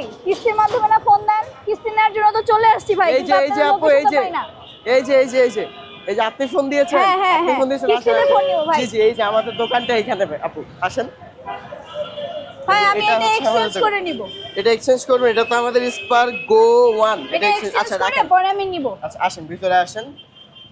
ভাই কিস্তির মাধ্যমে না ফোন দেন, কিস্তি নেওয়ার জন্য তো চলে আসছি ভাই। এই যে আপু এই যে আপনি ফোন দিয়েছেন, আপনি ফোন দিয়েছেন। কিস্তিতে ফোন নিব ভাই। জি জি, এই যে আমাদের দোকানটা এখানে আপু, আসেন। ভাই আমি এটা এক্সচেঞ্জ করে নিব। এটা এক্সচেঞ্জ করবেন? এটা তো আমাদের স্পার্ক গো 1। এটা এক্সচেঞ্জ করে পরে আমি নিব। আচ্ছা আসেন, ভিতরে আসেন,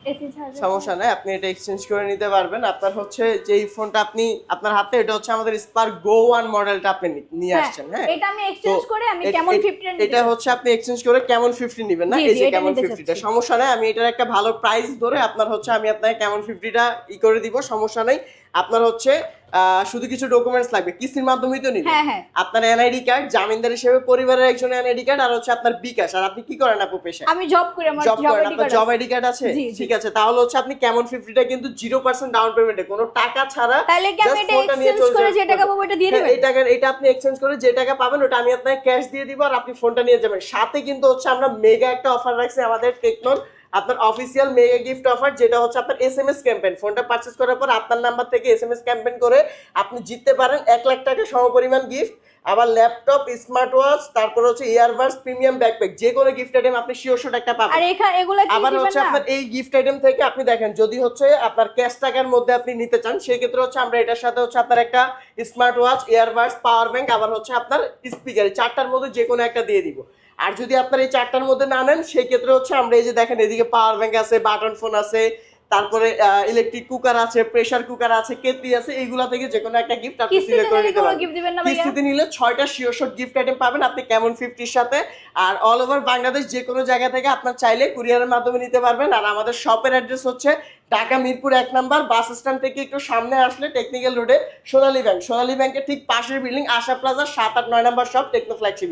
এসি ছাড়বে সমস্যা নাই, আপনি এটা এক্সচেঞ্জ করে নিতে পারবেন। আপনার হচ্ছে যেই ফোনটা আপনি আপনার হাতে, এটা হচ্ছে আমাদের স্পার্ক গো 1 মডেলটা আপনি নিয়ে আসছেন। হ্যাঁ, এটা আমি এক্সচেঞ্জ করে আমি কেমন 50 নিতে। এটা হচ্ছে আপনি এক্সচেঞ্জ করে কেমন 50 নেবেন না? এই যে কেমন 50টা, সমস্যা নাই, আমি এটার একটা ভালো প্রাইস ধরে আপনার হচ্ছে আমি আপনাকে কেমন 50টা করে দিব, সমস্যা নাই। আপনার হচ্ছে শুধু কিছু ডকুমেন্টস লাগবে, কিস্তির মাধ্যমেই তো নিবেন। আপনার এনআইডি কার্ড, জামিনদার হিসেবে পরিবারের একজন এনআইডি কার্ড, আর হচ্ছে আপনার বিকাশ। আর আপনি কি করেন আপু পেশা? আমি জব করি, আমার জব আইডি কার্ড আছে। ঠিক আছে, তাহলে হচ্ছে আপনি কেমন 50টা কিন্তু 0% ডাউন পেমেন্টে, কোনো টাকা ছাড়া, তাহলে কি আমি এটা এক্সচেঞ্জ করে যে টাকা পাবো এটা দিয়ে দিবেন? এটা আপনি এক্সচেঞ্জ করে যে টাকা পাবেন ওটা আমি আপনাকে ক্যাশ দিয়ে দিব, আর আপনি ফোনটা নিয়ে যাবেন। সাথে কিন্তু হচ্ছে আমরা মেগা একটা অফার রাখছি আমাদের টেকনোর, আপনার অফিসিয়াল মেগা গিফট অফার, যেটা হচ্ছে আপনার এসএমএস ক্যাম্পেইন। ফোনটা পারচেজ করার পর আপনার নাম্বার থেকে এসএমএস ক্যাম্পেইন করে আপনি জিততে পারেন 1 লাখ টাকা সমপরিমাণ গিফট, আবার ল্যাপটপ, স্মার্ট ওয়াচ, তারপর হচ্ছে ইয়ারবাডস, প্রিমিয়াম ব্যাকপ্যাক, যে কোনো গিফট আইটেম আপনি শিওর একটা পাবেন। আর এগুলা কি আবার হচ্ছে আপনার এই গিফট আইটেম থেকে আপনি দেখেন, যদি হচ্ছে আপনার ক্যাশ টাকার মধ্যে আপনি নিতে চান, সেই ক্ষেত্রে হচ্ছে আমরা এটার সাথে হচ্ছে আপনার একটা smart watch, earbuds, power bank, আবার হচ্ছে আপনার স্পিকার, চারটার মধ্যে যে কোনো একটা দিয়ে দিব। আর যদি আপনার এই চারটার মধ্যে না নেন, সেই ক্ষেত্রে হচ্ছে আমরা এই যে দেখেন এদিকে পাওয়ার ব্যাংক আছে, বাটন ফোন আছে, তারপরে ইলেকট্রিক কুকার আছে, প্রেসার কুকার আছে, কেটলি আছে, এইগুলা থেকে যে কোনো একটা গিফট আপনি সিলেক্ট করে নিতে পারবেন। কিস্তিতে নিলে 6টা শিওর গিফট আইটেম পাবেন আপনি কেমন 50-র সাথে। আর অল ওভার বাংলাদেশ যে কোনো জায়গা থেকে আপনার চাইলে কুরিয়ারের মাধ্যমে নিতে পারবেন। আর আমাদের শপের অ্যাড্রেস হচ্ছে Dhaka Mirpur 1 number, bus stand থেকে একটু সামনে আসলে টেকনিক্যাল রোডে সোনালী ব্যাংকের ঠিক পাশের বিল্ডিং আশা প্লাজা 7 আর 9 নাম্বার শপ, টেকনো ফ্ল্যাগশিপ।